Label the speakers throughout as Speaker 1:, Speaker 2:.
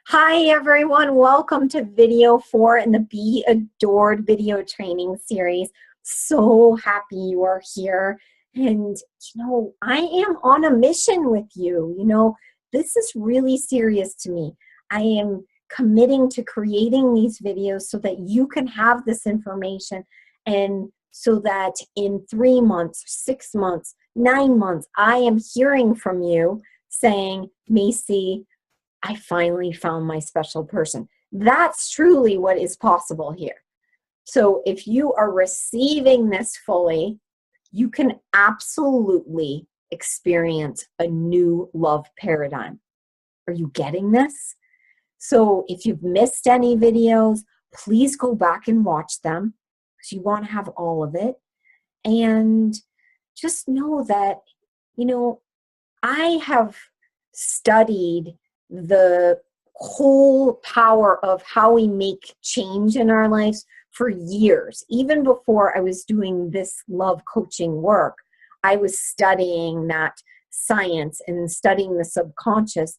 Speaker 1: Hi everyone, welcome to video 4 in the Be Adored video training series. So happy you are here. And I am on a mission with you. This is really serious to me. I am committing to creating these videos so that you can have this information, and so that in 3 months, 6 months, 9 months, I am hearing from you saying, Macy, I finally found my special person. That's truly what is possible here. So if you are receiving this fully, you can absolutely experience a new love paradigm. Are you getting this? So if you've missed any videos, please go back and watch them because you want to have all of it. And just know that, I have studied the whole power of how we make change in our lives for years. Even before I was doing this love coaching work, I was studying that science and studying the subconscious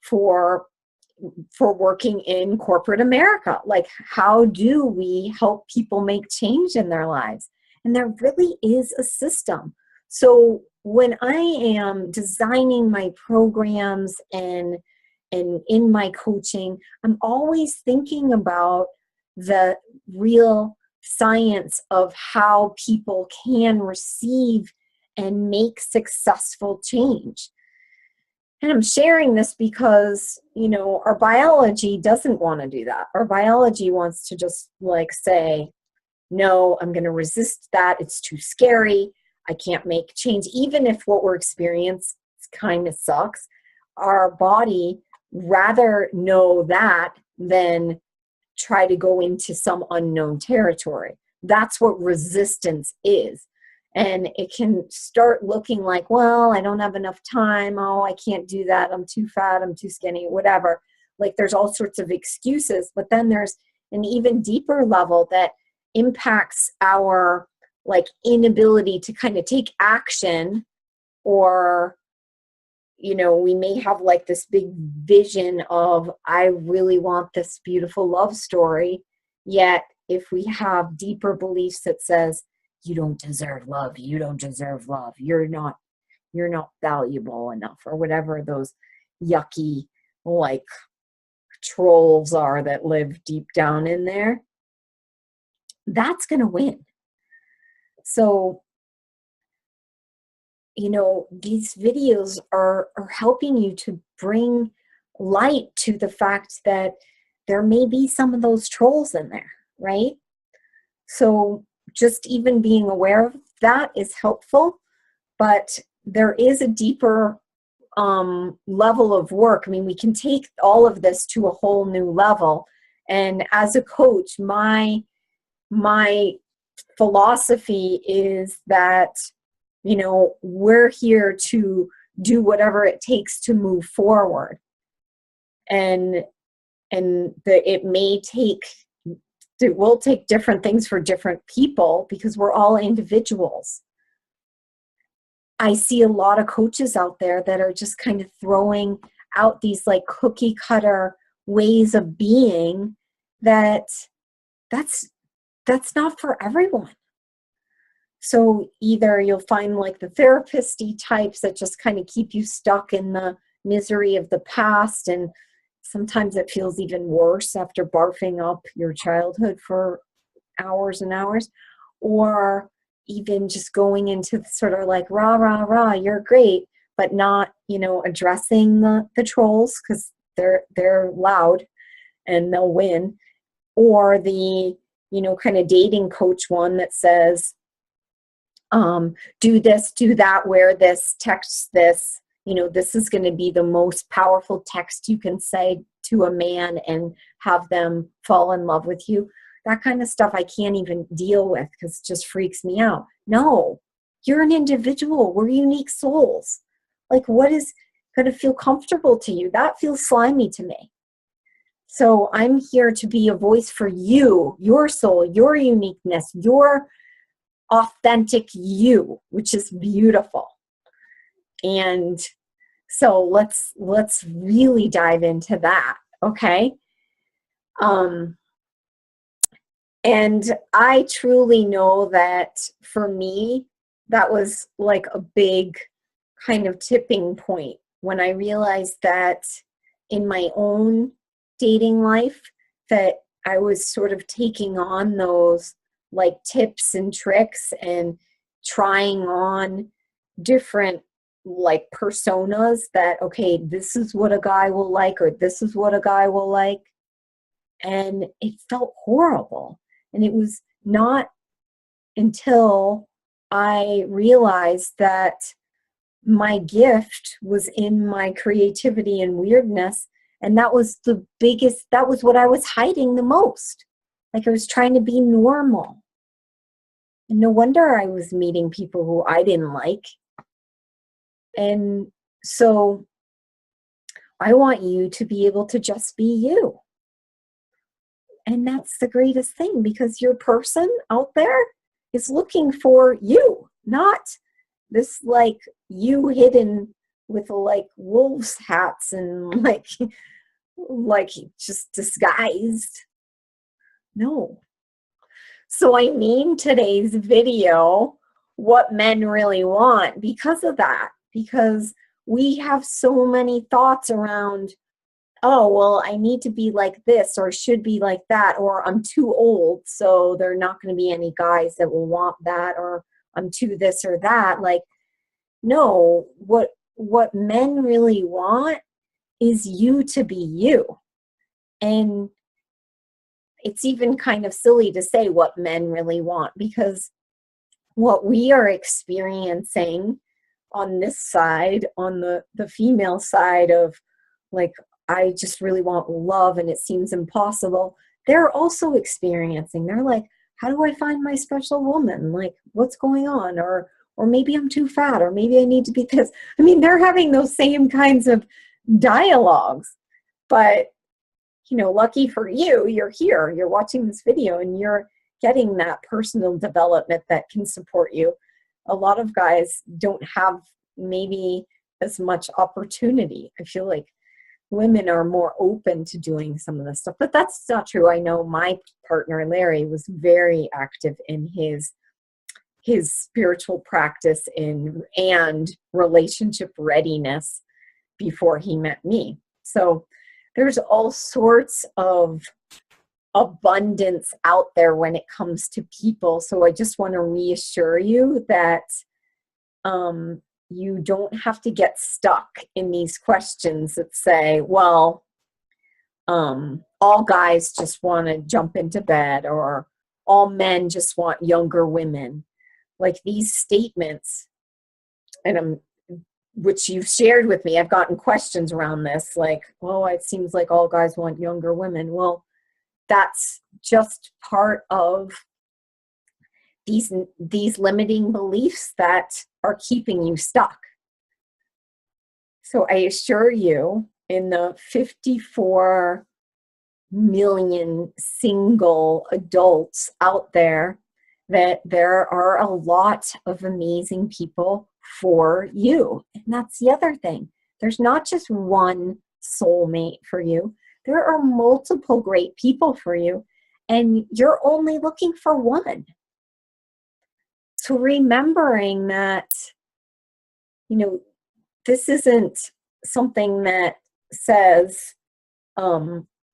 Speaker 1: for working in corporate America. Like, how do we help people make change in their lives? And there really is a system. So when I am designing my programs and in my coaching, I'm always thinking about the real science of how people can receive and make successful change. And I'm sharing this because, our biology doesn't want to do that. Our biology wants to just say, no, I'm going to resist that. It's too scary. I can't make change. Even if what we're experiencing kind of sucks, our body rather know that than try to go into some unknown territory. That's what resistance is. And it can start looking like, well, I don't have enough time. Oh, I can't do that. I'm too fat. I'm too skinny, whatever. Like, there's all sorts of excuses. But then there's an even deeper level that impacts our inability to kind of take action, or we may have this big vision of, I really want this beautiful love story, yet if we have deeper beliefs that says, you don't deserve love, you don't deserve love, you're not valuable enough, or whatever those yucky trolls are that live deep down in there, that's going to win. So these videos are helping you to bring light to the fact that there may be some of those trolls in there, right? So just even being aware of that is helpful, but there is a deeper level of work. I mean, we can take all of this to a whole new level. And as a coach, my philosophy is that we're here to do whatever it takes to move forward, and it will take different things for different people because we're all individuals. I see a lot of coaches out there that are just kind of throwing out these cookie cutter ways of being that's not for everyone. So either you'll find the therapist-y types that just kind of keep you stuck in the misery of the past, and sometimes it feels even worse after barfing up your childhood for hours and hours, or even just going into sort of rah, rah, rah, you're great, but not, addressing the trolls because they're loud and they'll win, or the, kind of dating coach one that says, do this, do that, wear this, text this, this is going to be the most powerful text you can say to a man and have them fall in love with you. That kind of stuff I can't even deal with because it just freaks me out. No, you're an individual. We're unique souls. What is going to feel comfortable to you? That feels slimy to me. So I'm here to be a voice for you, your soul, your uniqueness, your authentic you, which is beautiful. And so let's really dive into that. Okay. Um, and I truly know that for me, that was like a big kind of tipping point when I realized that in my own dating life that I was sort of taking on those like tips and tricks and trying on different like personas that, okay, this is what a guy will like, or this is what a guy will like. And it felt horrible. And it was not until I realized that my gift was in my creativity and weirdness. And that was the biggest, that was what I was hiding the most. Like I was trying to be normal. And no wonder I was meeting people who I didn't like. And so I want you to be able to just be you. And that's the greatest thing, because your person out there is looking for you, not this like you hidden with like wolves hats and like just disguised. No. So I named today's video What Men Really Want because of that, because we have so many thoughts around, oh, well, I need to be like this or should be like that, or I'm too old, so there are not going to be any guys that will want that, or I'm too this or that. Like, no, what men really want is you to be you. And it's even kind of silly to say what men really want, because what we are experiencing on this side, on the female side of like, I just really want love and it seems impossible, they're also experiencing. They're like, how do I find my special woman? Like, what's going on? Or maybe I'm too fat, or maybe I need to be this. I mean, they're having those same kinds of dialogues. But, you know, lucky for you, you're here, you're watching this video, and you're getting that personal development that can support you. A lot of guys don't have maybe as much opportunity. I feel like women are more open to doing some of this stuff, but that's not true. I know my partner Larry was very active in his spiritual practice and relationship readiness before he met me. So there's all sorts of abundance out there when it comes to people. So I just want to reassure you that you don't have to get stuck in these questions that say, well, all guys just want to jump into bed, or all men just want younger women. Like these statements, and which you've shared with me, I've gotten questions around this, like, oh, it seems like all guys want younger women. Well, that's just part of these limiting beliefs that are keeping you stuck. So I assure you, in the 54 million single adults out there, that there are a lot of amazing people for you. And that's the other thing. There's not just one soulmate for you. There are multiple great people for you, and you're only looking for one. So remembering that, you know, this isn't something that says,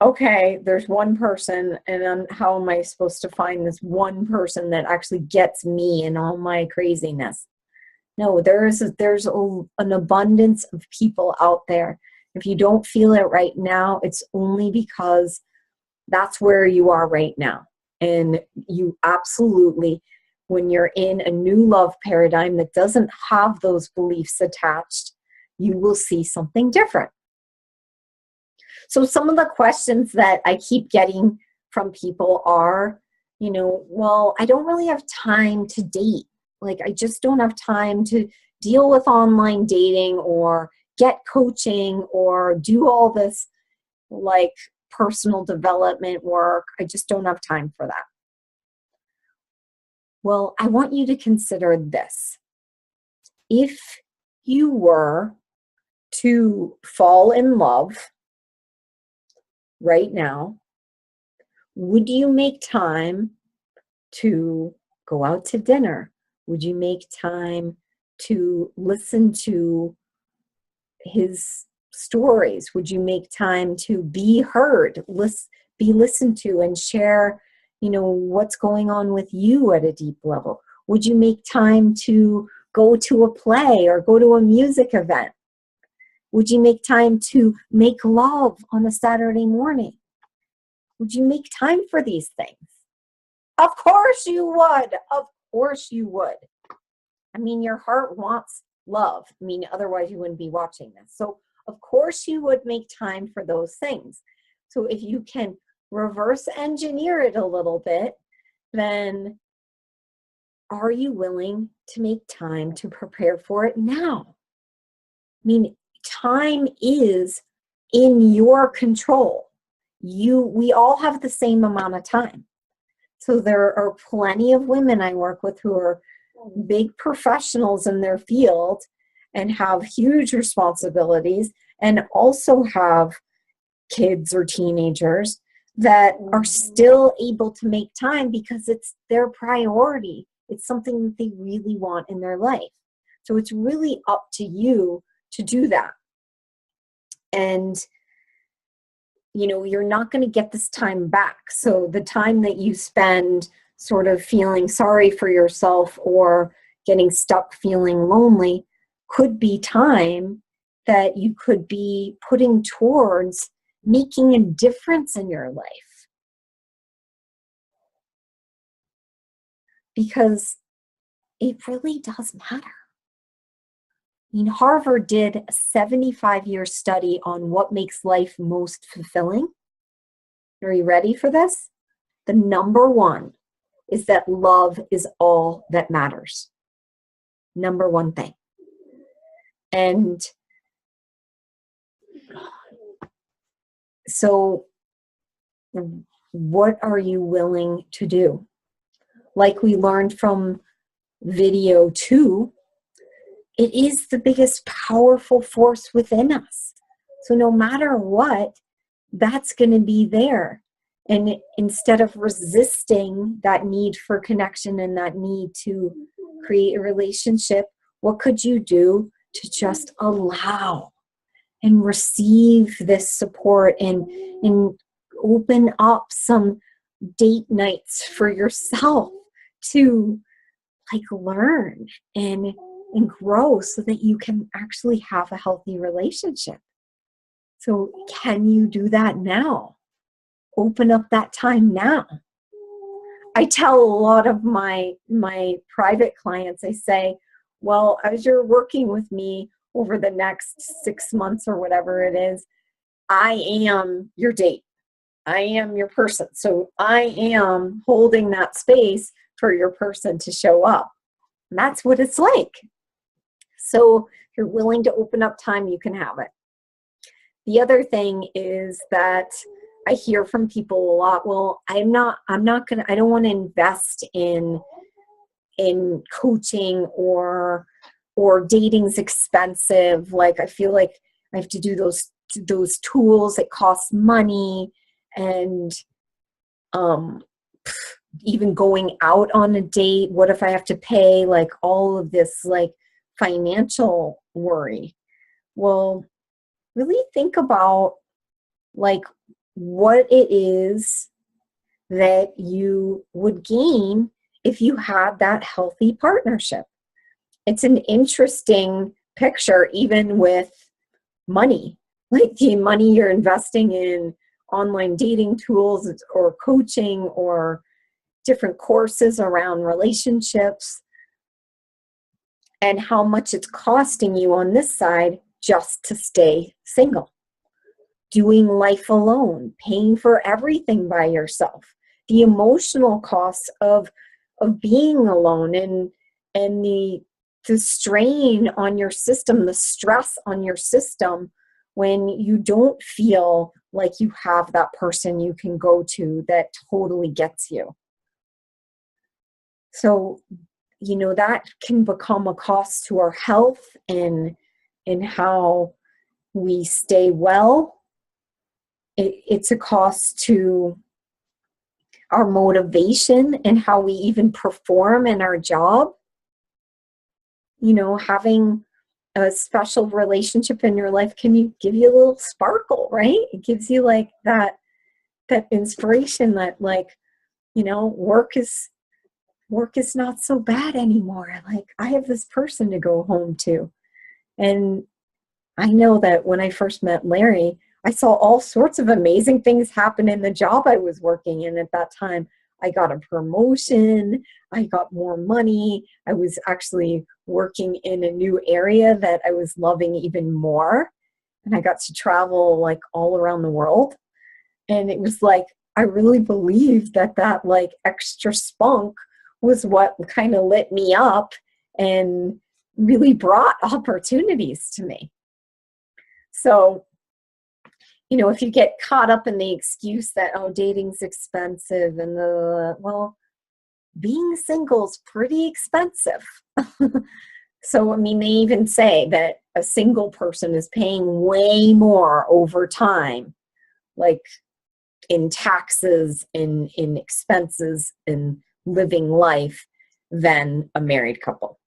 Speaker 1: okay, there's one person, and how am I supposed to find this one person that actually gets me and all my craziness? No, there's an abundance of people out there. If you don't feel it right now, it's only because that's where you are right now. And you absolutely, when you're in a new love paradigm that doesn't have those beliefs attached, you will see something different. So some of the questions that I keep getting from people are, you know, well, I don't really have time to date. Like, I just don't have time to deal with online dating or get coaching or do all this like personal development work. I just don't have time for that. Well, I want you to consider this. If you were to fall in love right now, would you make time to go out to dinner? Would you make time to listen to his stories? Would you make time to be heard, be listened to, and share, what's going on with you at a deep level? Would you make time to go to a play or go to a music event? Would you make time to make love on a Saturday morning? Would you make time for these things? Of course you would. Of course you would. I mean, your heart wants love. I mean, otherwise you wouldn't be watching this. So of course you would make time for those things. So if you can reverse engineer it a little bit, then are you willing to make time to prepare for it now? I mean, time is in your control. We all have the same amount of time. So there are plenty of women I work with who are big professionals in their field and have huge responsibilities and also have kids or teenagers that are still able to make time because it's their priority. It's something that they really want in their life. So it's really up to you to do that. And you're not going to get this time back. So the time that you spend sort of feeling sorry for yourself or getting stuck feeling lonely could be time that you could be putting towards making a difference in your life. Because it really does matter. I mean, Harvard did a 75-year study on what makes life most fulfilling. Are you ready for this? The number one is that love is all that matters. Number one thing. And so what are you willing to do? Like we learned from video 2, it is the biggest powerful force within us. So no matter what, that's going to be there. And instead of resisting that need for connection and that need to create a relationship, what could you do to just allow and receive this support and open up some date nights for yourself to learn and grow so that you can actually have a healthy relationship. So can you do that now? Open up that time now. I tell a lot of my private clients, I say, well, as you're working with me over the next 6 months or whatever it is, I am your date. I am your person. So I am holding that space for your person to show up. And that's what it's like. So if you're willing to open up time, you can have it. The other thing is that I hear from people a lot, well, I don't want to invest in coaching or dating's expensive. Like, I feel like I have to do those tools. It costs money. And even going out on a date, what if I have to pay? Like, all of this financial worry. Well, really think about what it is that you would gain if you had that healthy partnership. It's an interesting picture, even with money, like the money you're investing in online dating tools or coaching or different courses around relationships, and how much it's costing you on this side just to stay single. Doing life alone, paying for everything by yourself, the emotional costs of being alone, and the strain on your system, the stress on your system when you don't feel like you have that person you can go to that totally gets you. So, that can become a cost to our health and how we stay well. it's a cost to our motivation and how we even perform in our job. You know, having a special relationship in your life can give you a little sparkle, right? It gives you like that inspiration that, like, you know, work is not so bad anymore. Like, I have this person to go home to. And I know that when I first met Larry, I saw all sorts of amazing things happen in the job I was working in at that time. I got a promotion, I got more money, I was actually working in a new area that I was loving even more, and I got to travel like all around the world. And it was like, I really believed that like extra spunk was what kind of lit me up and really brought opportunities to me. So, you know, if you get caught up in the excuse that, oh, dating's expensive and well, being single's pretty expensive. So, I mean, they even say that a single person is paying way more over time, like in taxes, in expenses, in living life, than a married couple.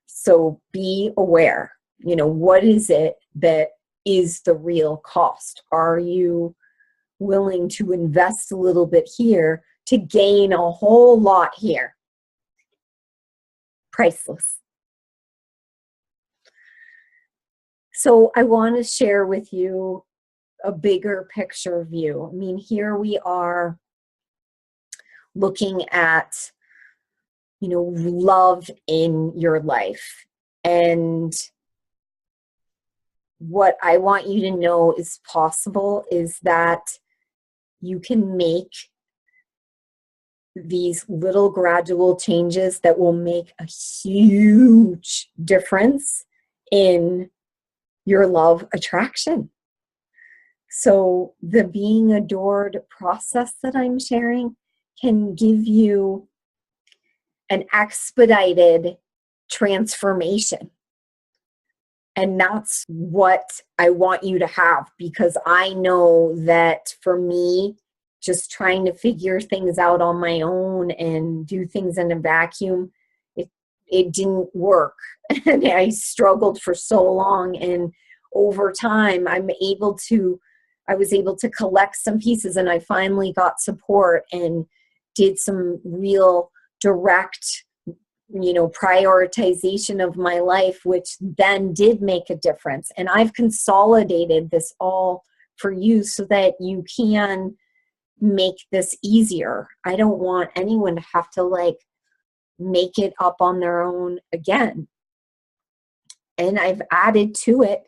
Speaker 1: So be aware, you know, what is it that is the real cost? Are you willing to invest a little bit here to gain a whole lot here? Priceless. So I want to share with you a bigger picture view. I mean, here we are looking at, you know, love in your life. And what I want you to know is possible is that you can make these little gradual changes that will make a huge difference in your love attraction. So the being adored process that I'm sharing can give you an expedited transformation. And that's what I want you to have, because I know that for me, just trying to figure things out on my own and do things in a vacuum, it didn't work. And I struggled for so long. And over time, I was able to collect some pieces, and I finally got support and did some real direct, you know, prioritization of my life, which then did make a difference. And I've consolidated this all for you so that you can make this easier. I don't want anyone to have to like make it up on their own again. And I've added to it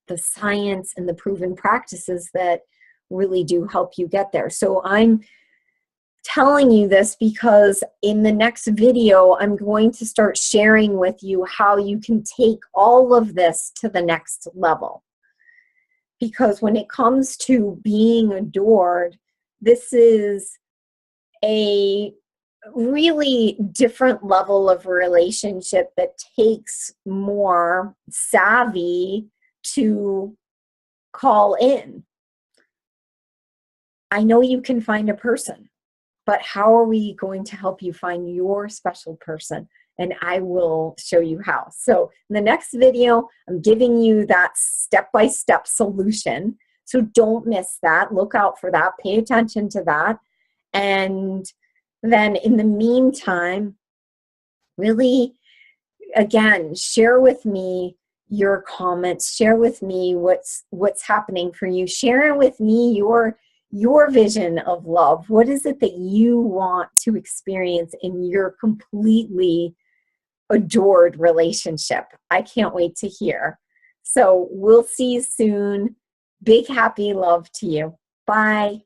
Speaker 1: the science and the proven practices that really do help you get there. So I'm telling you this because in the next video, I'm going to start sharing with you how you can take all of this to the next level. Because when it comes to being adored, this is a really different level of relationship that takes more savvy to call in. I know you can find a person, but how are we going to help you find your special person? And I will show you how. So in the next video, I'm giving you that step-by-step solution. So don't miss that. Look out for that. Pay attention to that. And then in the meantime, really, again, share with me your comments. Share with me what's happening for you. Share with me your vision of love. What is it that you want to experience in your completely adored relationship? I can't wait to hear. So we'll see you soon. Big happy love to you. Bye.